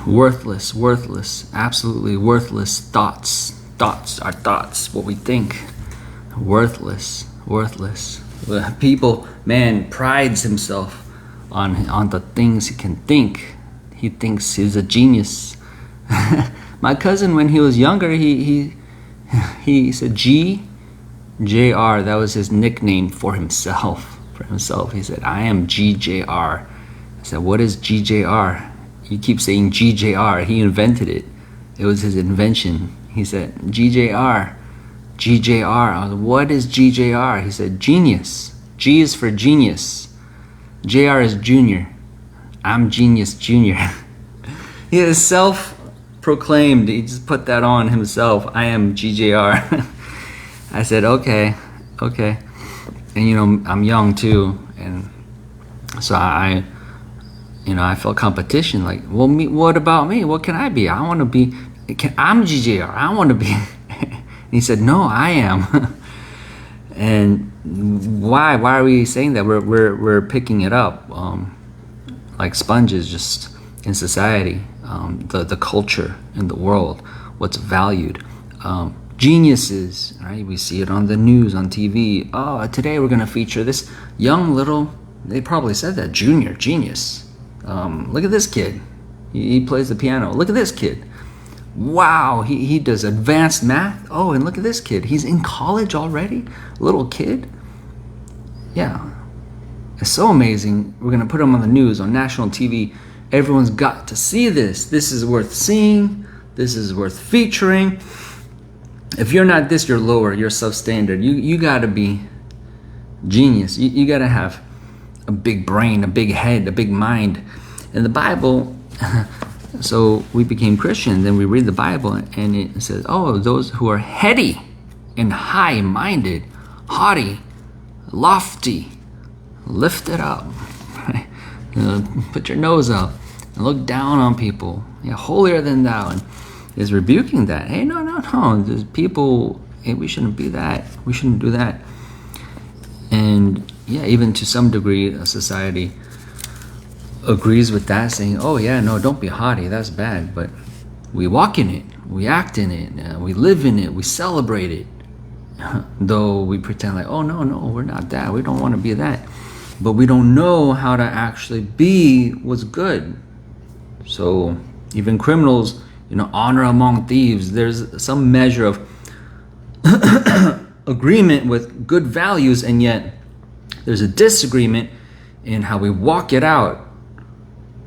Worthless, absolutely worthless thoughts. Thoughts are thoughts, what we think. Worthless. Man prides himself on the things he can think. He thinks he's a genius. My cousin, when he was younger, he said GJR. That was his nickname for himself. He said, I am GJR. I said, what is GJR? You keep saying GJR. He invented it. It was his invention. He said, GJR. I was, what is GJR? He said, genius. G is for genius. JR is junior. I'm genius junior. He is self-proclaimed. He just put that on himself. I am GJR. I said, okay. And I'm young too. And so I felt competition. Like, well, what about me? What can I be? I want to be, I'm GJR. I want to be. And he said, no, I am. And why are we saying that? We're picking it up like sponges just in society, the culture in the world, what's valued. Geniuses, right? We see it on the news, on TV. Oh, today we're going to feature this young little, they probably said that, junior genius. Look at this kid. He plays the piano. Look at this kid. Wow, he does advanced math. Oh, and look at this kid. He's in college already? Little kid? Yeah. It's so amazing. We're going to put him on the news, on national TV. Everyone's got to see this. This is worth seeing. This is worth featuring. If you're not this, you're lower. You're substandard. You got to be genius. You got to have a big brain, a big head, a big mind. In the Bible, so we became Christian, then we read the Bible, and it says, oh, those who are heady and high-minded, haughty, lofty, lifted up. Right? Put your nose up and look down on people. Yeah, holier than thou. And is rebuking that. Hey, no. There's people, hey, we shouldn't be that. We shouldn't do that. And yeah, even to some degree, society agrees with that, saying, oh yeah, no, don't be haughty, that's bad. But we walk in it, we act in it, we live in it, we celebrate it. Though we pretend like, oh no, we're not that, we don't want to be that. But we don't know how to actually be what's good. So even criminals, honor among thieves. There's some measure of agreement with good values, and yet there's a disagreement in how we walk it out.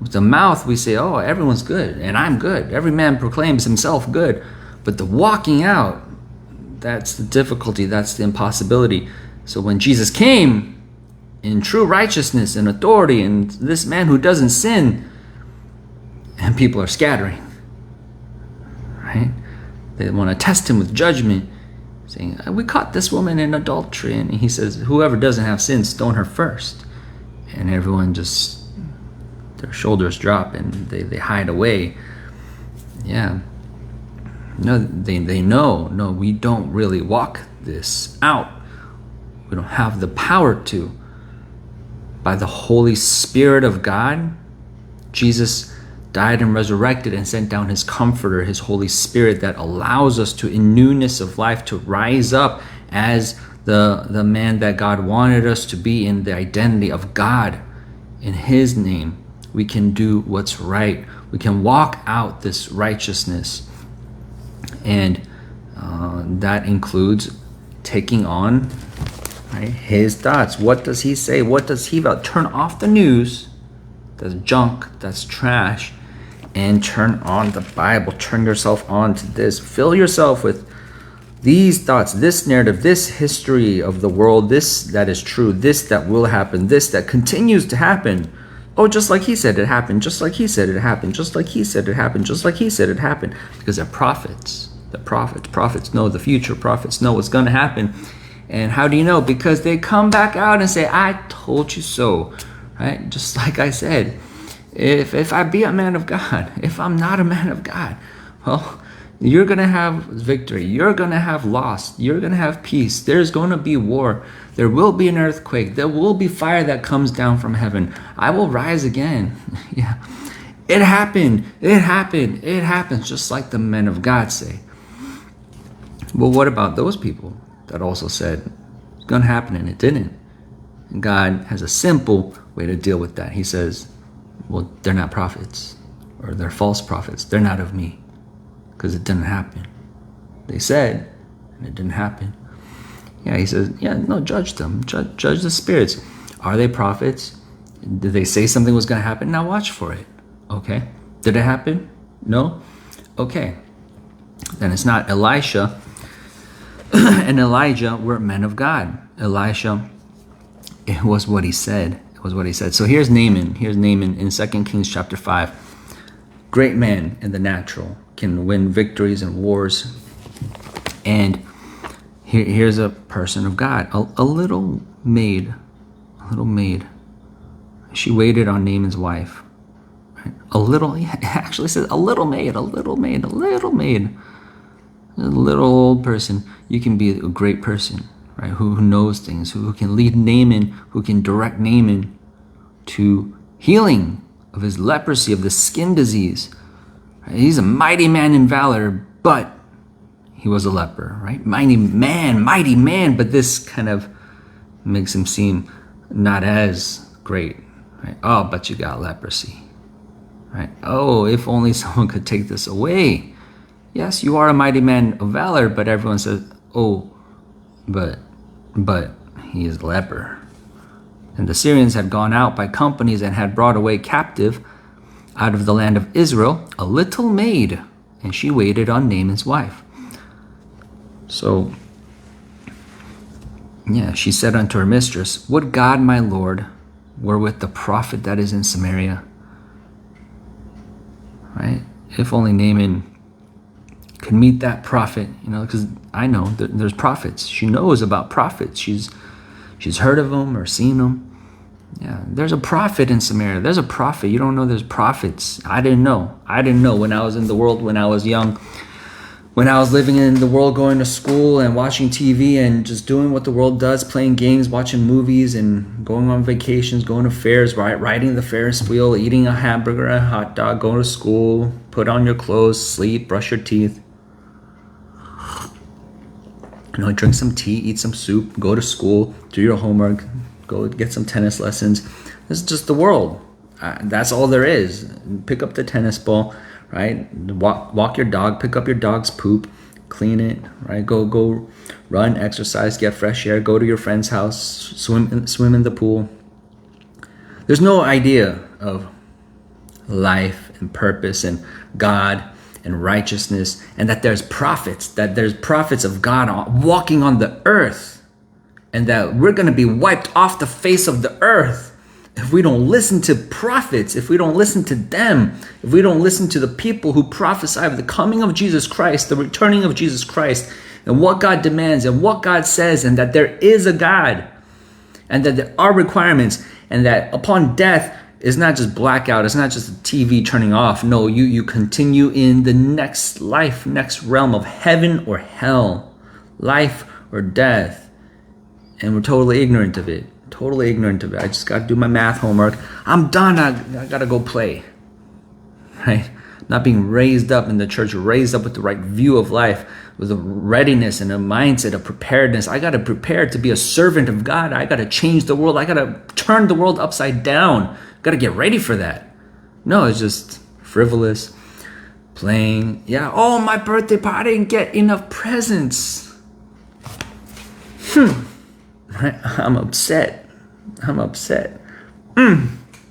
With the mouth, we say, oh, everyone's good, and I'm good. Every man proclaims himself good. But the walking out, that's the difficulty, that's the impossibility. So when Jesus came in true righteousness and authority, and this man who doesn't sin, and people are scattering, right? They want to test him with judgment, saying, we caught this woman in adultery. And he says, whoever doesn't have sin, stone her first. And everyone just, their shoulders drop and they hide away. Yeah. No, they know, no, we don't really walk this out. We don't have the power to. By the Holy Spirit of God, Jesus died and resurrected and sent down his comforter, his Holy Spirit, that allows us to, in newness of life, to rise up as the man that God wanted us to be, in the identity of God. In his name, we can do what's right. We can walk out this righteousness. And that includes taking on, right, his thoughts. What does he say? What does he about? Turn off the news. That's junk. That's trash. And turn on the Bible. Turn yourself on to this. Fill yourself with these thoughts, this narrative, this history of the world, this that is true, this that will happen, this that continues to happen. Oh, just like he said it happened, just like he said it happened, just like he said it happened, just like he said it happened. Because they're prophets. Prophets know the future. Prophets know what's going to happen. And how do you know? Because they come back out and say, I told you so. Right? Just like I said, if I be a man of God, if I'm not a man of God, well, you're going to have victory. You're going to have loss. You're going to have peace. There's going to be war. There will be an earthquake. There will be fire that comes down from heaven. I will rise again. Yeah. It happened. It happened. It happens, just like the men of God say. But what about those people that also said it's going to happen and it didn't? And God has a simple way to deal with that. He says, well, they're not prophets, or they're false prophets. They're not of me, because it didn't happen. They said, and it didn't happen. Yeah, he says, yeah, no, judge them. Judge the spirits. Are they prophets? Did they say something was going to happen? Now watch for it. Okay. Did it happen? No? Okay. Then it's not. Elisha and Elijah were men of God. Elisha, it was what he said. It was what he said. So here's Naaman. Here's Naaman in 2 Kings chapter 5. Great man in the natural. Can win victories and wars. And here's a person of God. A little maid. She waited on Naaman's wife. Right? It actually says a little maid. A little old person. You can be a great person, right? Who knows things, who can lead Naaman, who can direct Naaman to healing of his leprosy, of the skin disease. Right? He's a mighty man in valor, but he was a leper, right? Mighty man, but this kind of makes him seem not as great, right? Oh, but you got leprosy, right? Oh, if only someone could take this away. Yes, you are a mighty man of valor, but everyone says, oh, but he is a leper. And the Syrians had gone out by companies and had brought away captive out of the land of Israel a little maid, and she waited on Naaman's wife. So, yeah, she said unto her mistress, would God, my Lord, were with the prophet that is in Samaria. Right? If only Naaman could meet that prophet, because I know that there's prophets. She knows about prophets. She's heard of them or seen them. Yeah, there's a prophet in Samaria. There's a prophet. You don't know there's prophets. I didn't know when I was in the world, when I was young. When I was living in the world, going to school and watching TV and just doing what the world does, playing games, watching movies, and going on vacations, going to fairs, riding the Ferris wheel, eating a hamburger, a hot dog, going to school, put on your clothes, sleep, brush your teeth. Drink some tea, eat some soup, go to school, do your homework, go get some tennis lessons. This is just the world. That's all there is. Pick up the tennis ball, right? Walk your dog, pick up your dog's poop, clean it, right? Go run, exercise, get fresh air, go to your friend's house, swim in the pool. There's no idea of life and purpose and God and righteousness, and that there's prophets of God walking on the earth, and that we're going to be wiped off the face of the earth if we don't listen to prophets, if we don't listen to them, if we don't listen to the people who prophesy of the coming of Jesus Christ, the returning of Jesus Christ, and what God demands and what God says, and that there is a God, and that there are requirements, and that upon death, it's not just blackout. It's not just the TV turning off. No, you continue in the next life, next realm of heaven or hell, life or death. And we're totally ignorant of it. I just got to do my math homework. I'm done. I got to go play. Right? Not being raised up in the church, raised up with the right view of life, with a readiness and a mindset of preparedness. I got to prepare to be a servant of God. I got to change the world. I got to turn the world upside down. Got to get ready for that. No, it's just frivolous, playing. Yeah, oh, my birthday party, I didn't get enough presents. Right? I'm upset. I'm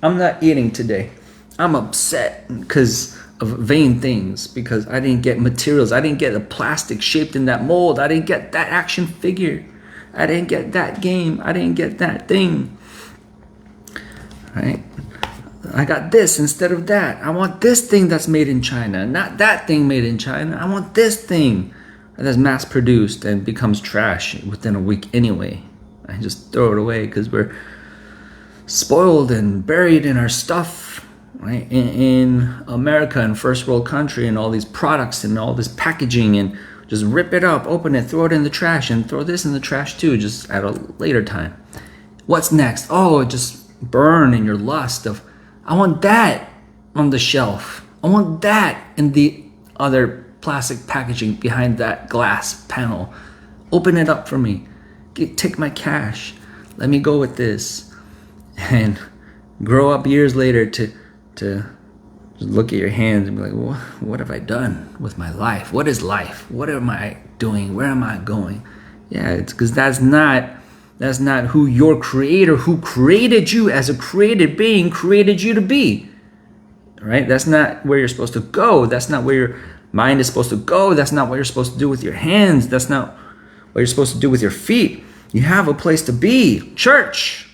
not eating today. I'm upset because of vain things, because I didn't get materials. I didn't get a plastic shaped in that mold. I didn't get that action figure. I didn't get that game. I didn't get that thing. Right? I got this instead of that. I want this thing that's made in China, not that thing made in China. I want this thing that's mass produced and becomes trash within a week anyway. I just throw it away because we're spoiled and buried in our stuff, right? In America and first world country, and all these products and all this packaging, and just rip it up, open it, throw it in the trash, and throw this in the trash too, just at a later time. What's next? Oh, just burn in your lust of, I want that. on the shelf. I want that in the other plastic packaging behind that glass panel. Open it up for me. Take my cash. Let me go with this. And grow up years later to look at your hands and be like, well, what have I done with my life? What is life? What am I doing? Where am I going? Yeah, it's because that's not who your creator, who created you as a created being, created you to be. Right? That's not where you're supposed to go. That's not where your mind is supposed to go. That's not what you're supposed to do with your hands. That's not what you're supposed to do with your feet. You have a place to be. Church.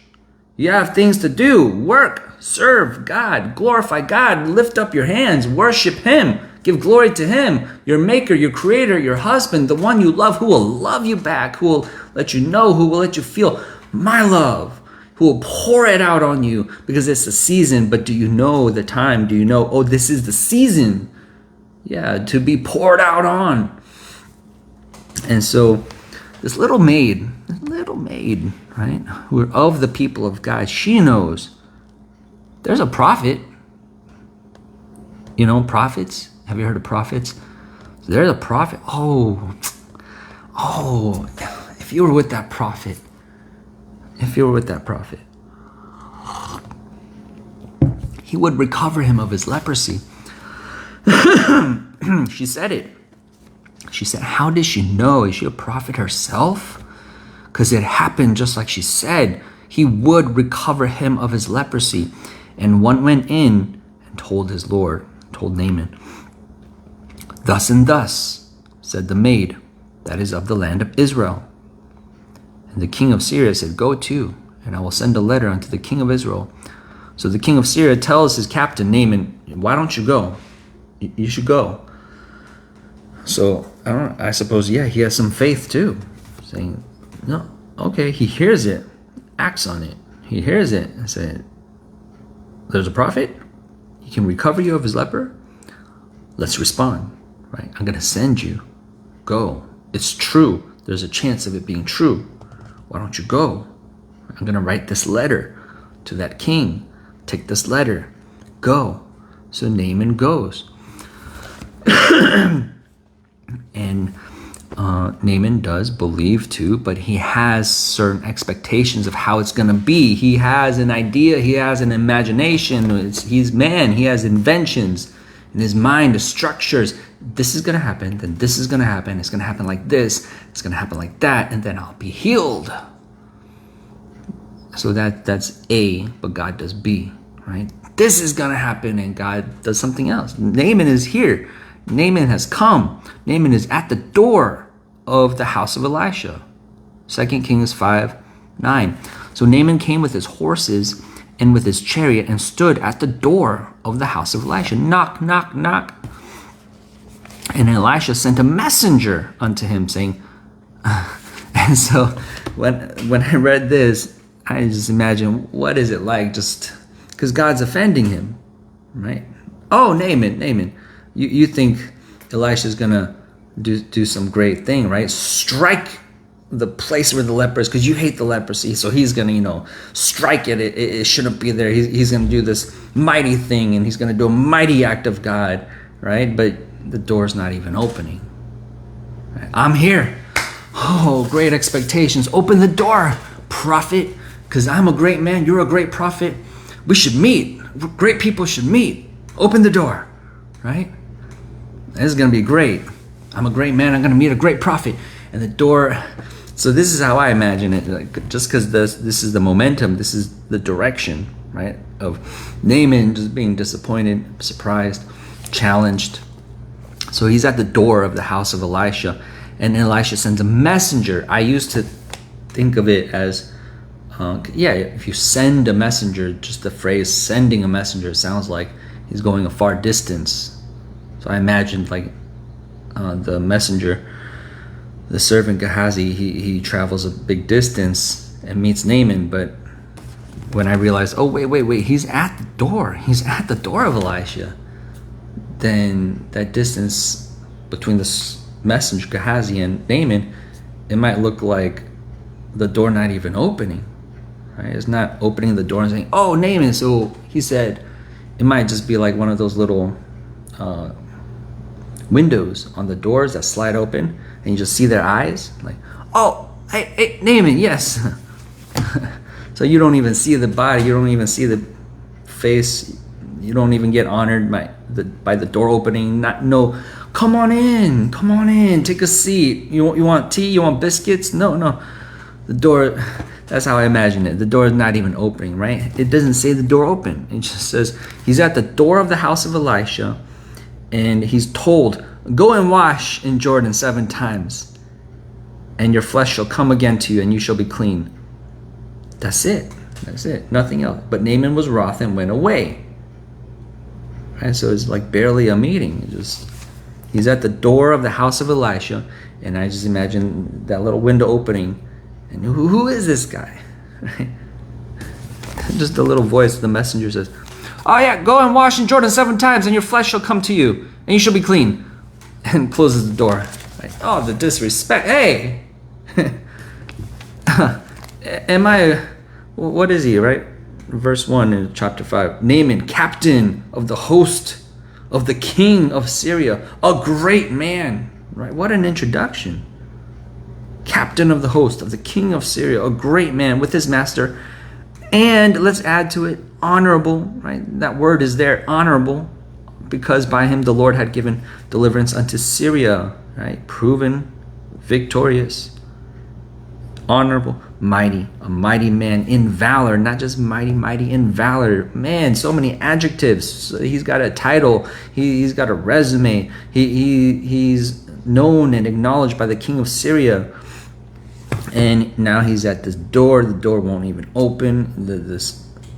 You have things to do. Work. Serve God. Glorify God. Lift up your hands. Worship Him. Give glory to Him. Your maker, your creator, your husband, the one you love, who will love you back, who will let you know, who will let you feel my love, who will pour it out on you because it's the season. But do you know the time? Do you know, oh, this is the season? Yeah, to be poured out on. And so this little maid, right, who are of the people of God, she knows there's a prophet. You know, prophets. Have you heard of prophets? There's a prophet. Oh, if you were with that prophet, he would recover him of his leprosy. She said it. She said, how did she know? Is she a prophet herself? Because it happened just like she said. He would recover him of his leprosy. And one went in and told his Lord, told Naaman, thus and thus said the maid that is of the land of Israel. And the king of Syria said, go to, and I will send a letter unto the king of Israel. So the king of Syria tells his captain Naaman, why don't you go? You should go. So I suppose, yeah, he has some faith too, saying, no, okay, he hears it, acts on it. He hears it and said, there's a prophet, he can recover you of his leper. Let's respond, right? I'm going to send you. Go. It's true. There's a chance of it being true. Why don't you go? I'm going to write this letter to that king. Take this letter. Go. So Naaman goes. And Naaman does believe too, but he has certain expectations of how it's going to be. He has an idea. He has an imagination. He's man. He has inventions in his mind, the structures. This is going to happen. Then this is going to happen. It's going to happen like this. It's going to happen like that. And then I'll be healed. So that's A, but God does B, right? This is going to happen and God does something else. Naaman is here. Naaman has come. Naaman is at the door of the house of Elisha. 2 Kings 5:9. So Naaman came with his horses and with his chariot and stood at the door of the house of Elisha. Knock, knock, knock. And Elisha sent a messenger unto him saying, and so when I read this, I just imagine, what is it like? Just because God's offending him, right? Oh, Naaman. You think Elisha's gonna do some great thing, right? Strike the place where the leper is, because you hate the leprosy, so he's gonna, strike it. It shouldn't be there. He's gonna do this mighty thing, and he's gonna do a mighty act of God, right? But the door's not even opening. Right? I'm here. Oh, great expectations. Open the door, prophet, because I'm a great man. You're a great prophet. We should meet. Great people should meet. Open the door, right? This is going to be great. I'm a great man. I'm going to meet a great prophet. And the door. So this is how I imagine it. Like, just because this is the momentum, this is the direction, right? Of Naaman just being disappointed, surprised, challenged. So he's at the door of the house of Elisha. And Elisha sends a messenger. I used to think of it as, if you send a messenger, just the phrase sending a messenger sounds like he's going a far distance. So I imagined the messenger, the servant Gehazi, he travels a big distance and meets Naaman. But when I realized, oh, wait, he's at the door. He's at the door of Elisha. Then that distance between the messenger Gehazi and Naaman, it might look like the door not even opening. Right? It's not opening the door and saying, oh, Naaman. So he said, It might just be like one of those little windows on the doors that slide open, and you just see their eyes. Like, oh, hey, Naaman, yes. So you don't even see the body. You don't even see the face. You don't even get honored by the door opening. No, come on in, take a seat. You want tea? You want biscuits? No. The door. That's how I imagine it. The door is not even opening, right? It doesn't say the door open. It just says he's at the door of the house of Elisha, and he's told, go and wash in Jordan 7 times, and your flesh shall come again to you, and you shall be clean. That's it. Nothing else. But Naaman was wroth and went away. Right? So it's like barely a meeting. He's at the door of the house of Elisha, and I just imagine that little window opening. And who is this guy? Right? Just a little voice of the messenger says, oh yeah, go and wash in Jordan 7 times, and your flesh shall come to you, and you shall be clean. And closes the door. Like, oh, the disrespect. Hey! What is he, right? Verse 1 in chapter 5. Naaman, captain of the host of the king of Syria, a great man. Right? What an introduction. Captain of the host of the king of Syria, a great man with his master. And let's add to it, honorable, right? That word is there, honorable, because by him the Lord had given deliverance unto Syria, right? Proven, victorious, honorable, mighty, a mighty man in valor, not just mighty in valor. Man, so many adjectives. He's got a title. He's got a resume. He's known and acknowledged by the king of Syria. And now he's at this door. The door won't even open.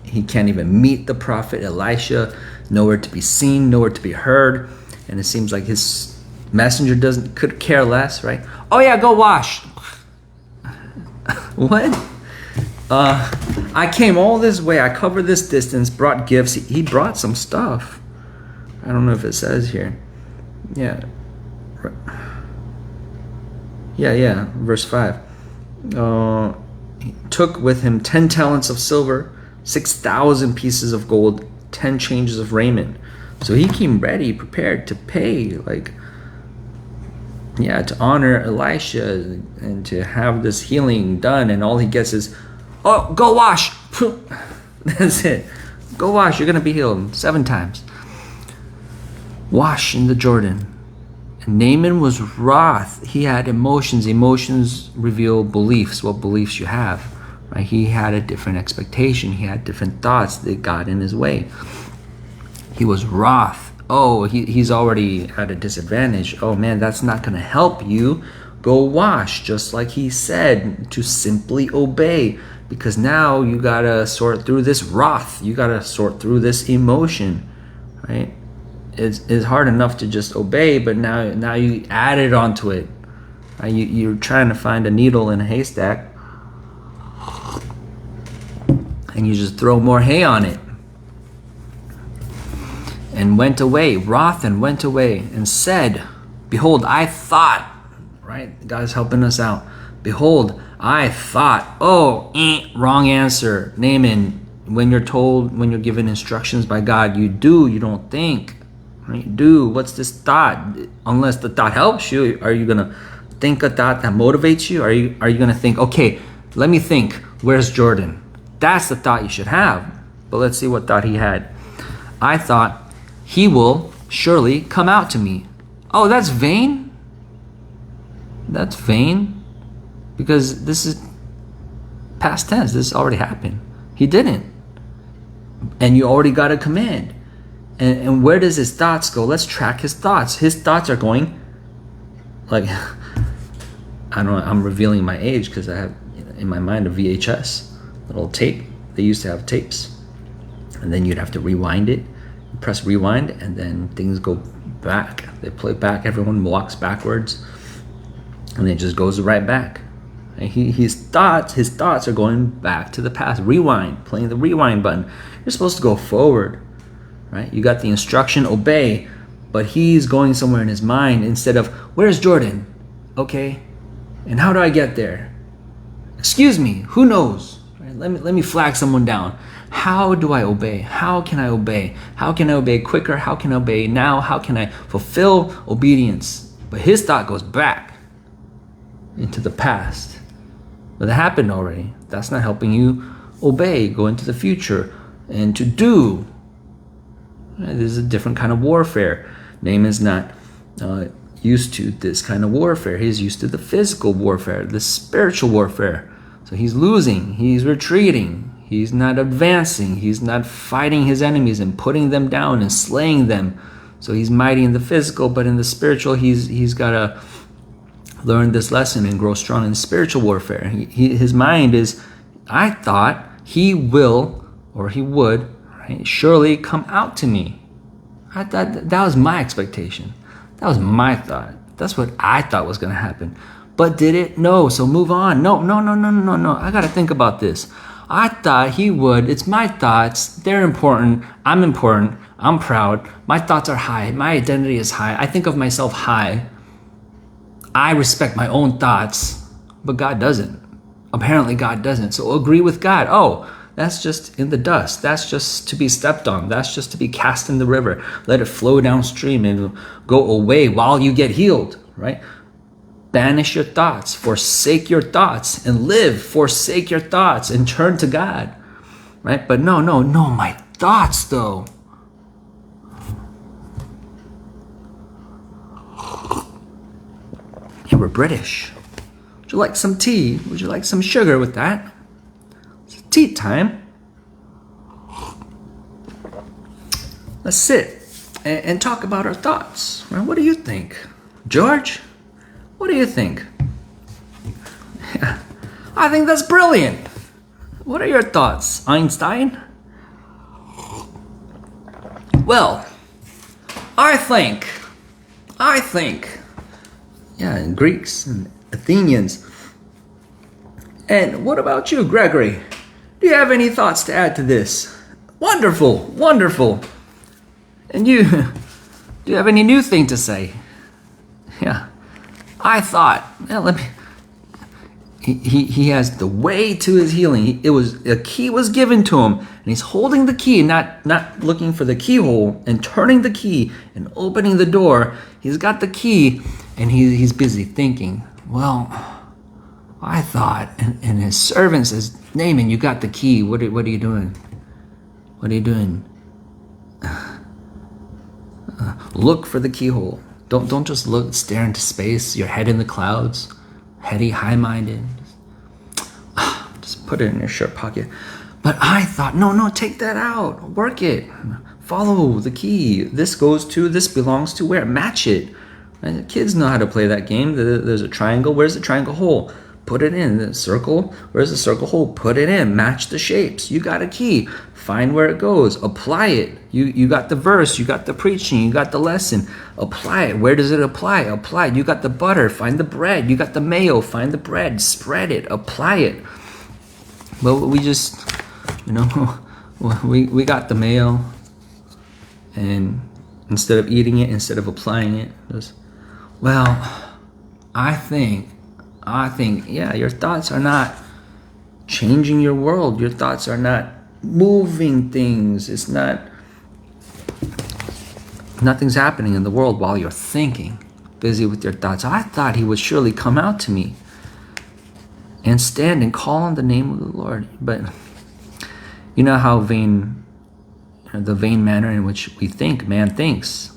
He can't even meet the prophet Elisha. Nowhere to be seen, nowhere to be heard. And it seems like his messenger could care less, right? Oh yeah, go wash. What? I came all this way. I covered this distance, brought gifts. He brought some stuff. I don't know if it says here. Yeah. Verse 5. He took with him 10 talents of silver, 6,000 pieces of gold, 10 changes of raiment. So he came ready, prepared to pay, to honor Elisha and to have this healing done. And all he gets is, oh, go wash. That's it. Go wash. You're going to be healed 7 times. Wash in the Jordan. And Naaman was wroth. He had emotions. Emotions reveal beliefs, what beliefs you have. Right? He had a different expectation. He had different thoughts that got in his way. He was wroth. Oh, he's already at a disadvantage. Oh man, that's not going to help you. Go wash, just like he said, to simply obey. Because now you got to sort through this wrath. You got to sort through this emotion. Right? It's hard enough to just obey, but now you add it onto it. Right? You're trying to find a needle in a haystack, and you just throw more hay on it. And went away, wroth, and went away, and said, behold, I thought, right? God's helping us out. Behold, I thought, wrong answer. Naaman, when you're given instructions by God, you do, you don't think. Right? Do. What's this thought? Unless the thought helps you, are you gonna think a thought that motivates you? Are you gonna think, okay, let me think, where's Jordan? That's the thought you should have. But let's see what thought he had. I thought, he will surely come out to me. Oh, that's vain? That's vain? Because this is past tense. This already happened. He didn't. And you already got a command. And where does his thoughts go? Let's track his thoughts. His thoughts are going like, I don't know, I'm revealing my age because I have in my mind a VHS, little tape. They used to have tapes. And then you'd have to rewind it, press rewind, and then things go back. They play back, everyone walks backwards, and it just goes right back. And his thoughts are going back to the past. Rewind, playing the rewind button. You're supposed to go forward. Right? You got the instruction, obey, but he's going somewhere in his mind instead of, where's Jordan? Okay, and how do I get there? Excuse me, who knows? Right? Let me flag someone down. How do I obey? How can I obey? How can I obey quicker? How can I obey now? How can I fulfill obedience? But his thought goes back into the past. But that happened already. That's not helping you obey, go into the future, and to do. This is a different kind of warfare. Naaman's not used to this kind of warfare. He's used to the physical warfare, the spiritual warfare. So he's losing, he's retreating, he's not advancing, he's not fighting his enemies and putting them down and slaying them. So he's mighty in the physical, but in the spiritual, he's got to learn this lesson and grow strong in spiritual warfare. His mind is, I thought he will, or he would, right, surely come out to me. I thought that was my expectation. That was my thought. That's what I thought was going to happen. But did it? No. So move on. No. I got to think about this. I thought he would. It's my thoughts. They're important. I'm important. I'm proud. My thoughts are high. My identity is high. I think of myself high. I respect my own thoughts, but God doesn't. Apparently God doesn't. So agree with God. Oh, that's just in the dust. That's just to be stepped on. That's just to be cast in the river. Let it flow downstream and go away while you get healed, right? Banish your thoughts, forsake your thoughts, and live. Forsake your thoughts and turn to God, right? But no, my thoughts though. Yeah, we're British. Would you like some tea? Would you like some sugar with that? It's tea time. Let's sit and talk about our thoughts. Right? What do you think? George, what do you think? Yeah, I think that's brilliant. What are your thoughts, Einstein? Well, I think, yeah, and Greeks and Athenians. And what about you, Gregory? Do you have any thoughts to add to this? Wonderful. And you, do you have any new thing to say? Yeah, I thought, he has the way to his healing. A key was given to him, and he's holding the key, not looking for the keyhole, and turning the key and opening the door. He's got the key, and he's busy thinking, well, I thought, and his servant says, Naaman, you got the key. What are you doing? What are you doing? Look for the keyhole. Don't just stare into space. Your head in the clouds, heady, high-minded. Just put it in your shirt pocket. But I thought, no, take that out. Work it. Follow the key. This belongs to where? Match it. Right? The kids know how to play that game. There's a triangle. Where's the triangle hole? Put it in. The circle. Where's the circle hole? Put it in. Match the shapes. You got a key. Find where it goes. Apply it. You got the verse. You got the preaching. You got the lesson. Apply it. Where does it apply? Apply it. You got the butter. Find the bread. You got the mayo. Find the bread. Spread it. Apply it. Well, we just, we got the mayo, and instead of eating it, instead of applying it, I think, yeah, your thoughts are not changing your world. Your thoughts are not moving things. It's not, nothing's happening in the world while you're thinking, busy with your thoughts. I thought he would surely come out to me and stand and call on the name of the Lord. But you know how the vain manner in which we think, man thinks.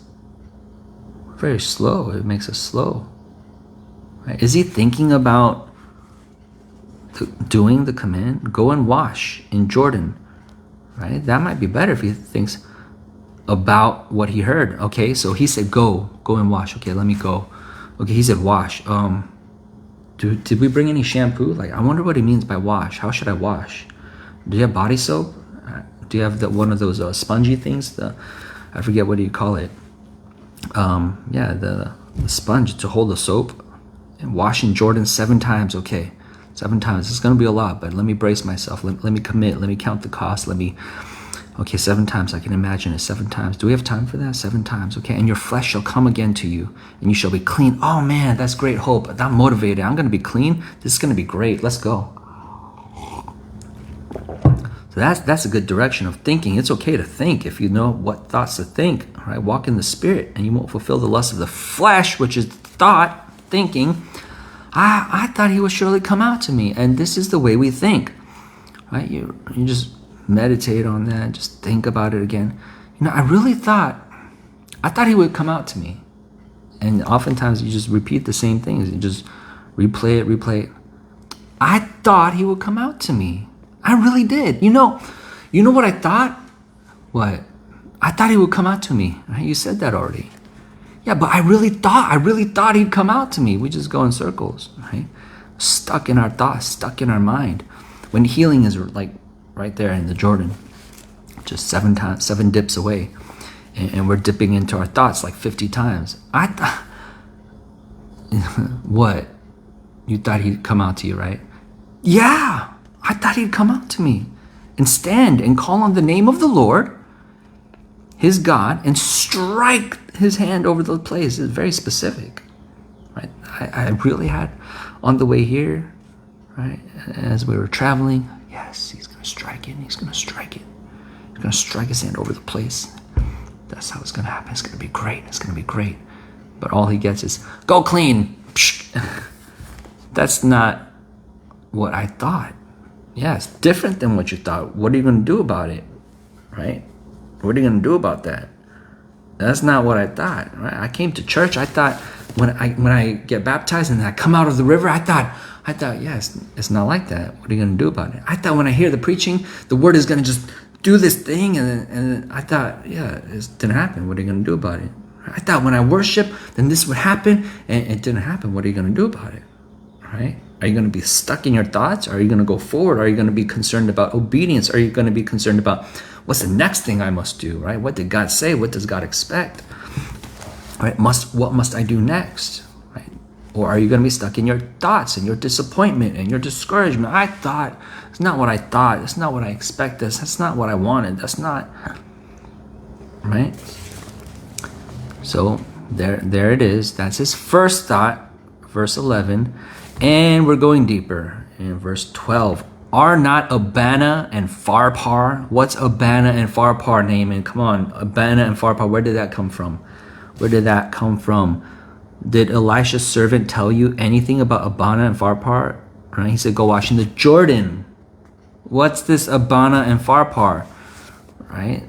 We're very slow. It makes us slow. Right? Is he thinking about doing the command? Go and wash in Jordan. Right? That might be better if he thinks about what he heard. Okay, so he said, go and wash. Okay, let me go. Okay, he said wash. Did we bring any shampoo? Like, I wonder what he means by wash. How should I wash? Do you have body soap? Do you have one of those spongy things? I forget, what do you call it? The sponge to hold the soap. And wash in Jordan 7 times. Okay, 7 times. It's going to be a lot, but let me brace myself. Let me commit. Let me count the cost. Okay, 7 times. I can imagine it. 7 times. Do we have time for that? 7 times. Okay, and your flesh shall come again to you, and you shall be clean. Oh man, that's great hope. I'm motivated. I'm going to be clean. This is going to be great. Let's go. So that's a good direction of thinking. It's okay to think if you know what thoughts to think. Right? Walk in the Spirit, and you won't fulfill the lust of the flesh, which is thought, thinking. I thought he would surely come out to me, and this is the way we think. Right? You just meditate on that, just think about it again. I thought he would come out to me. And oftentimes you just repeat the same things. You just replay it. I thought he would come out to me. I really did. You know what I thought? What? I thought he would come out to me. Right? You said that already. Yeah, but I really thought he'd come out to me. We just go in circles, right? Stuck in our thoughts, stuck in our mind. When healing is like right there in the Jordan, just 7 dips away. And we're dipping into our thoughts like 50 times. I thought, what? You thought he'd come out to you, right? Yeah, I thought he'd come out to me and stand and call on the name of the Lord, his God, and strike his hand over the place. It's very specific, right? I really had on the way here, right, as we were traveling, yes, he's going to strike it. He's going to strike it. He's going to strike his hand over the place. That's how it's going to happen. It's going to be great. It's going to be great. But all he gets is, go clean. That's not what I thought. Yeah, it's different than what you thought. What are you going to do about it? Right? What are you going to do about that? That's not what I thought. Right? I came to church. I thought when I get baptized and I come out of the river, I thought, yes, it's not like that. What are you going to do about it? I thought when I hear the preaching, the word is going to just do this thing, and I thought, yeah, it didn't happen. What are you going to do about it? I thought when I worship, then this would happen, and it didn't happen. What are you going to do about it? Right? Are you going to be stuck in your thoughts? Are you going to go forward? Are you going to be concerned about obedience? Are you going to be concerned about what's the next thing I must do? Right? What did God say? What does God expect? Right? What must I do next? Right? Or are you going to be stuck in your thoughts and your disappointment and your discouragement? I thought, it's not what I thought. It's not what I expected. That's not what I wanted. That's not, right? So there it is. That's his first thought, verse 11. And we're going deeper in verse 12. Are not Abana and Pharpar? What's Abana and Pharpar, Naaman? Come on, Abana and Pharpar, where did that come from? Where did that come from? Did Elisha's servant tell you anything about Abana and Pharpar? Right? He said, go wash in the Jordan. What's this Abana and Pharpar? Right?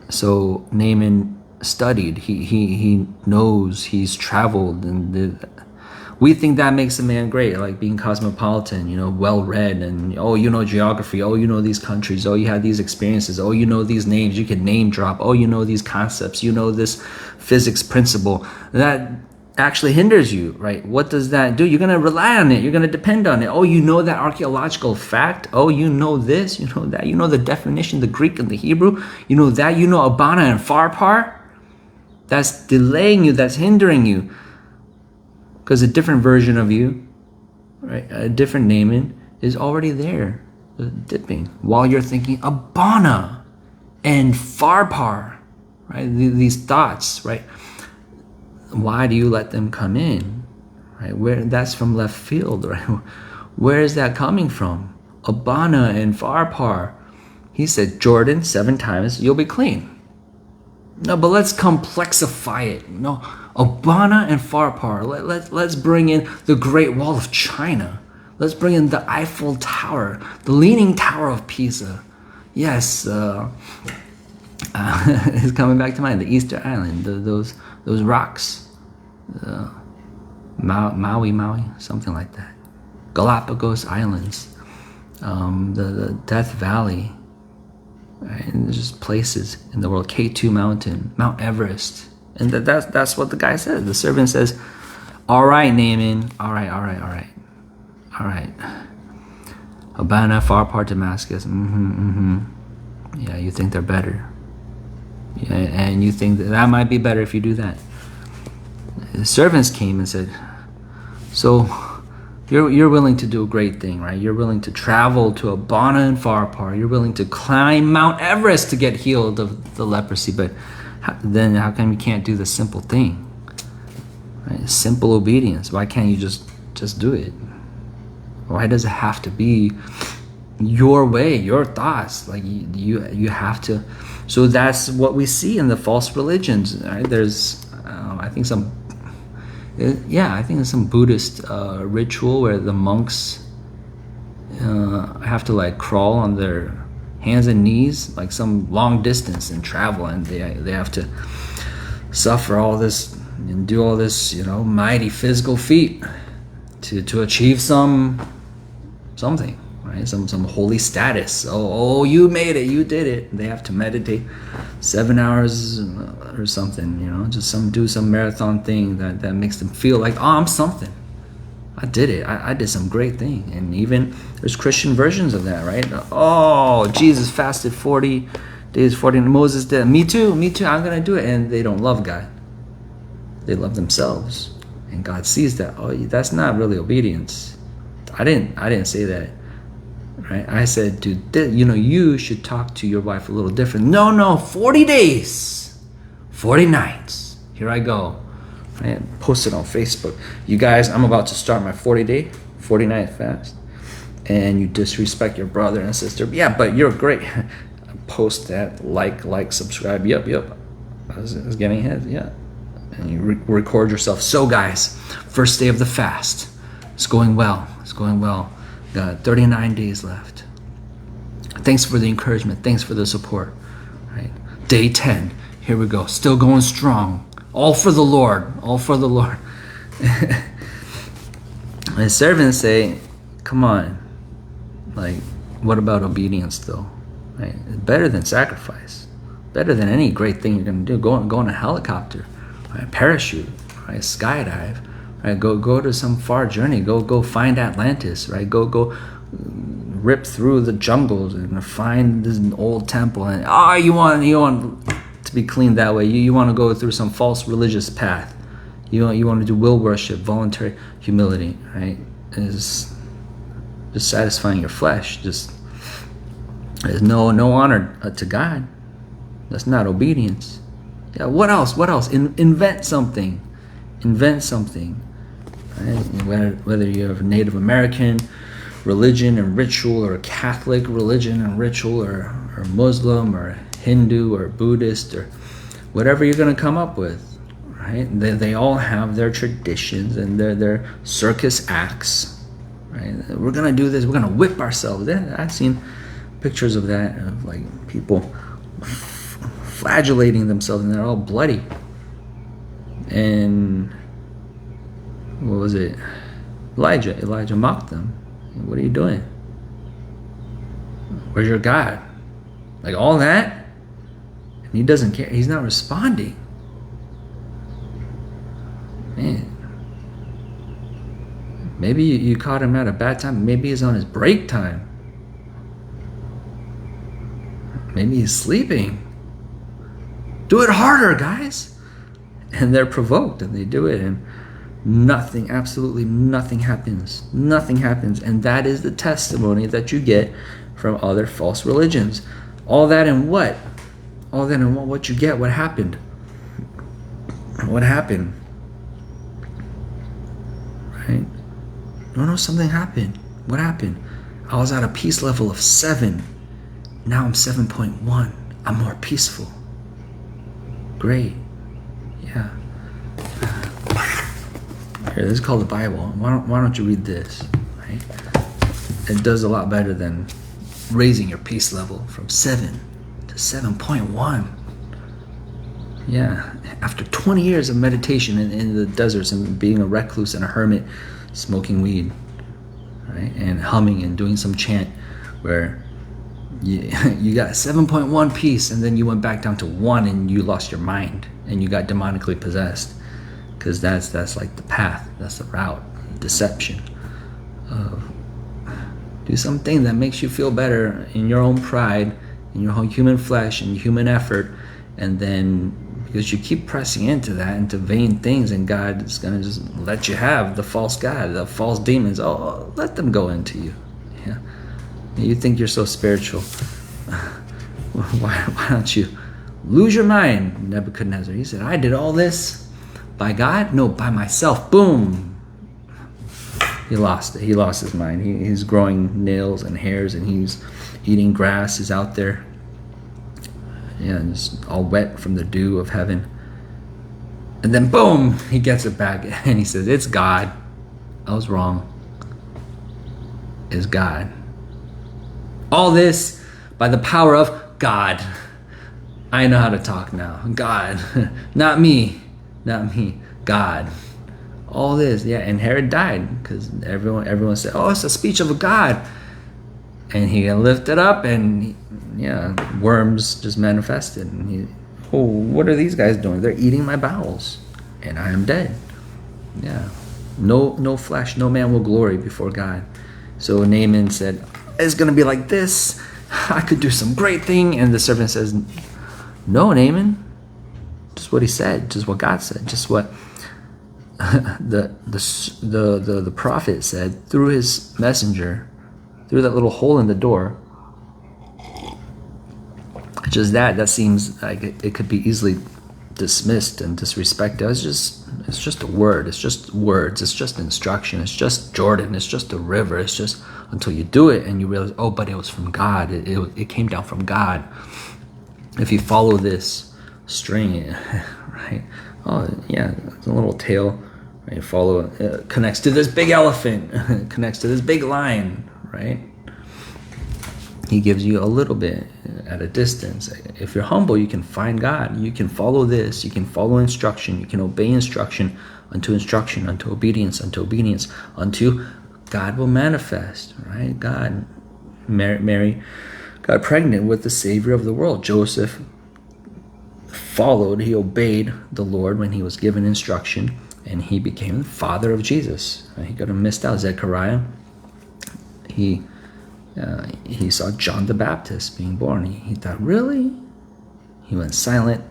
So Naaman studied. He knows. He's traveled, and we think that makes a man great, like being cosmopolitan, well-read, and geography, you know these countries, you had these experiences, you know these names, you can name drop, you know these concepts, this physics principle. That actually hinders you, right? What does that do? You're going to rely on it. You're going to depend on it. You know that archaeological fact. You know this, you know that. You know the definition, the Greek and the Hebrew. You know that. You know Abana and Pharpar. That's delaying you. That's hindering you. Because a different version of you, right, a different Naaman, is already there, dipping, while you're thinking Abana and Pharpar, right? These thoughts, right? Why do you let them come in, right? That's from left field, right? Where is that coming from? Abana and Pharpar. He said, Jordan 7 times, you'll be clean. No, but let's complexify it. No, Abana and Pharpar. Let's bring in the Great Wall of China. Let's bring in the Eiffel Tower, the Leaning Tower of Pisa. Yes, it's coming back to mind. The Easter Island, those rocks, Maui, something like that. Galapagos Islands, the Death Valley. Right? And there's just places in the world. K2 Mountain, Mount Everest. And that's what the guy says. The servant says, all right, Naaman. All right. Abana, Pharpar, Damascus. Yeah, you think they're better. Yeah, and you think that might be better if you do that. The servants came and said, so you're willing to do a great thing, right? You're willing to travel to Abana and Pharpar. You're willing to climb Mount Everest to get healed of the leprosy. But then how come you can't do the simple thing? Right? Simple obedience. Why can't you just do it? Why does it have to be your way, your thoughts. Like you have to. So that's what we see in the false religions. Right? There's, I think some Buddhist ritual where the monks have to like crawl on their hands and knees, like some long distance and travel, and they have to suffer all this and do all this, mighty physical feat to achieve something, right? Some holy status. Oh, you made it, you did it. They have to meditate 7 hours or something, just do some marathon thing that makes them feel like, oh, I'm something. I did it. I did some great thing. And even there's Christian versions of that, right? Oh, Jesus fasted 40 days, 40, and Moses did. Me too, I'm gonna do it. And they don't love God. They love themselves. And God sees that. Oh, that's not really obedience. I didn't say that. Right? I said, dude, you should talk to your wife a little different. No, 40 days, 40 nights. Here I go. Right? Post it on Facebook. You guys, I'm about to start my 40-night fast. And you disrespect your brother and sister. Yeah, but you're great. Post that, like, subscribe. Yep. I was getting ahead, yeah. And you record yourself. So guys, first day of the fast. It's going well. Got 39 days left. Thanks for the encouragement. Thanks for the support. Right? Day 10. Here we go. Still going strong. All for the Lord. My servants say, come on. Like, what about obedience though? Right? Better than sacrifice. Better than any great thing you're going to do. Go on a helicopter. Right? Parachute. Right? Skydive. Right? Go to some far journey. Go find Atlantis. Right? Go rip through the jungles and find this old temple. And you want to be clean that way. You want to go through some false religious path. You want to do will worship, voluntary humility. Right? Is just satisfying your flesh. Just there's no honor to God. That's not obedience. Yeah. What else? Invent something. Right? Whether you have a Native American religion and ritual, or a Catholic religion and ritual, or Muslim, or Hindu, or Buddhist, or whatever you're going to come up with. Right? They all have their traditions and their circus acts. Right? We're going to do this. We're going to whip ourselves. I've seen pictures of that, of like people flagellating themselves, and they're all bloody. And what was it? Elijah mocked them. What are you doing? Where's your God? Like all that? And he doesn't care. He's not responding. Man. Maybe you caught him at a bad time. Maybe he's on his break time. Maybe he's sleeping. Do it harder, guys. And they're provoked, and they do it, and nothing, absolutely nothing happens. Nothing happens. And that is the testimony that you get from other false religions. All that and what? All that and what you get? What happened? What happened? Right? No, something happened. What happened? I was at a peace level of 7. Now I'm 7.1. I'm more peaceful. Great. Yeah. Here, this is called the Bible. Why don't you read this? Right? It does a lot better than raising your peace level from 7 to 7.1. Yeah. After 20 years of meditation in the deserts and being a recluse and a hermit, smoking weed, right, and humming and doing some chant, where you got 7.1 peace, and then you went back down to 1, and you lost your mind, and you got demonically possessed. Because that's like the path, that's the route, deception. Do something that makes you feel better in your own pride, in your own human flesh and human effort, and then because you keep pressing into that, into vain things, and God is going to just let you have the false God, the false demons. Oh, let them go into you. Yeah, you think you're so spiritual. Why don't you lose your mind? Nebuchadnezzar, he said, I did all this by God? No, by myself. Boom. he lost it. He lost his mind. He's growing nails and hairs, and he's eating grass. He's out there, yeah, just all wet from the dew of heaven. And then boom, he gets it back, and he says, "It's God. I was wrong. It's God. All this by the power of God. I know how to talk now. God, not me, not me. God." All this, yeah. And Herod died because everyone said, "Oh, it's a speech of a God." And he lifted up, and worms just manifested. And oh, what are these guys doing? They're eating my bowels, and I am dead. Yeah, no flesh, no man will glory before God. So Naaman said, "It's gonna be like this. I could do some great thing." And the servant says, "No, Naaman. Just what he said. Just what God said. Just what the prophet said through his messenger, through that little hole in the door." Just that seems like it could be easily dismissed and disrespected. It's just a word. It's just words. It's just instruction. It's just Jordan. It's just a river. It's just until you do it and you realize, oh, but it was from God. It came down from God. If you follow this string, right? Oh yeah, it's a little tail. Right? Follow connects to this big elephant, connects to this big lion, right? He gives you a little bit at a distance. If you're humble, you can find God. You can follow this. You can follow instruction. You can obey instruction, unto obedience, unto God will manifest, right? God, Mary got pregnant with the Savior of the world. Joseph followed, he obeyed the Lord when he was given instruction, and he became the father of Jesus. He could have missed out. Zechariah, he saw John the Baptist being born. He thought, really? He went silent,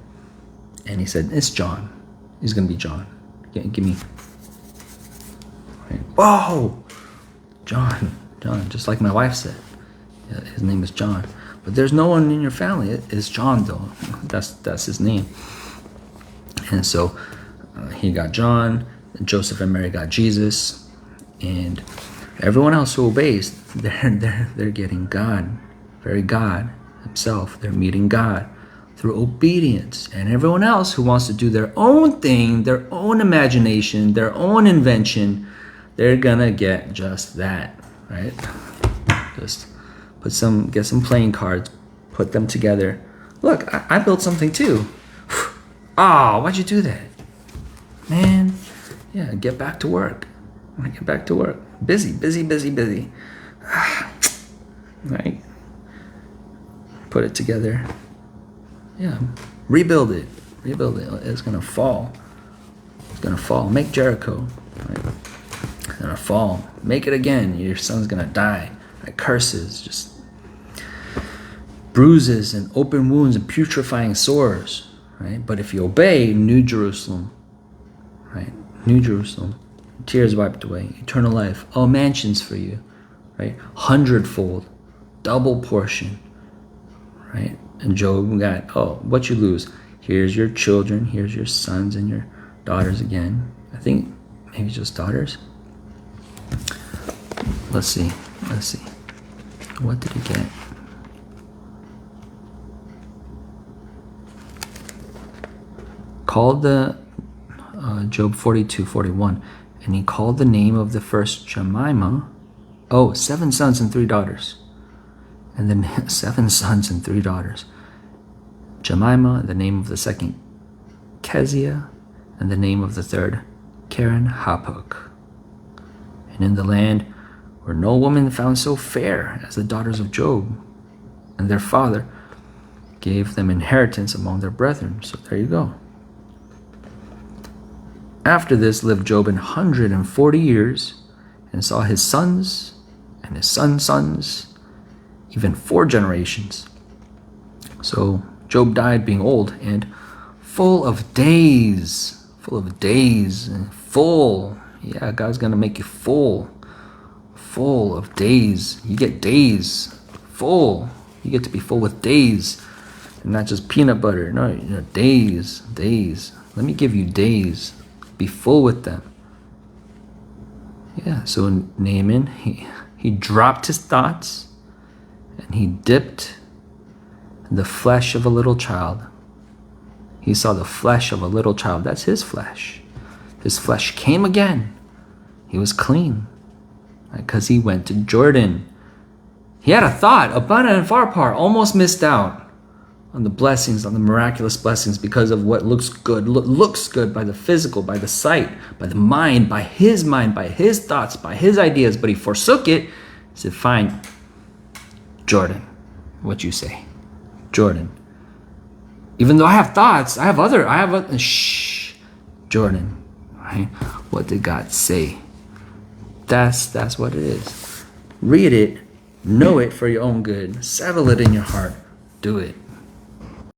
and he said, "It's John. He's going to be John. Give me." Right. Whoa! John, just like my wife said. His name is John. But there's no one in your family. It's John, though. That's his name. And so he got John, and Joseph and Mary got Jesus, and everyone else who obeys, they're getting God, very God himself. They're meeting God through obedience. And everyone else who wants to do their own thing, their own imagination, their own invention, they're gonna get just that, right? Just get some playing cards, put them together. Look, I built something too. Oh, why'd you do that? Man, yeah, get back to work. Get back to work. Busy. Right? Put it together. Yeah, rebuild it. It's gonna fall. Make Jericho. Right? It's gonna fall. Make it again. Your son's gonna die. Right? Curses, just bruises and open wounds and putrefying sores. Right? But if you obey, New Jerusalem. Right? New Jerusalem. Tears wiped away. Eternal life. All mansions for you. Right? 100-fold. Double portion. Right? And Job got, what you lose? Here's your children. Here's your sons and your daughters again. I think maybe just daughters. Let's see. What did he get? Called the Job 42:41, and he called the name of the first Jemima. 7 sons and 3 daughters. And then 7 sons and 3 daughters. Jemima, the name of the second Keziah, and the name of the third Karen Hapuk. And in the land were no woman found so fair as the daughters of Job, and their father gave them inheritance among their brethren. So there you go. After this lived Job 140 years, and saw his sons and his sons' sons, even 4 generations. So Job died being old and full of days. Yeah, God's gonna make you full of days. You get days full. You get to be full with days, and not just peanut butter. No, days. Let me give you days. Be full with them. Yeah, so Naaman, he dropped his thoughts and he dipped in the flesh of a little child. He saw the flesh of a little child. That's his flesh. His flesh came again. He was clean because he went to Jordan. He had a thought, abundant and far apart, almost missed out on the blessings, on the miraculous blessings because of what looks good by the physical, by the sight, by the mind, by his thoughts, by his ideas. But he forsook it. He said, fine, Jordan, what you say? Jordan. Even though I have thoughts, Jordan, right? What did God say? That's what it is. Read it, know it for your own good, settle it in your heart, do it.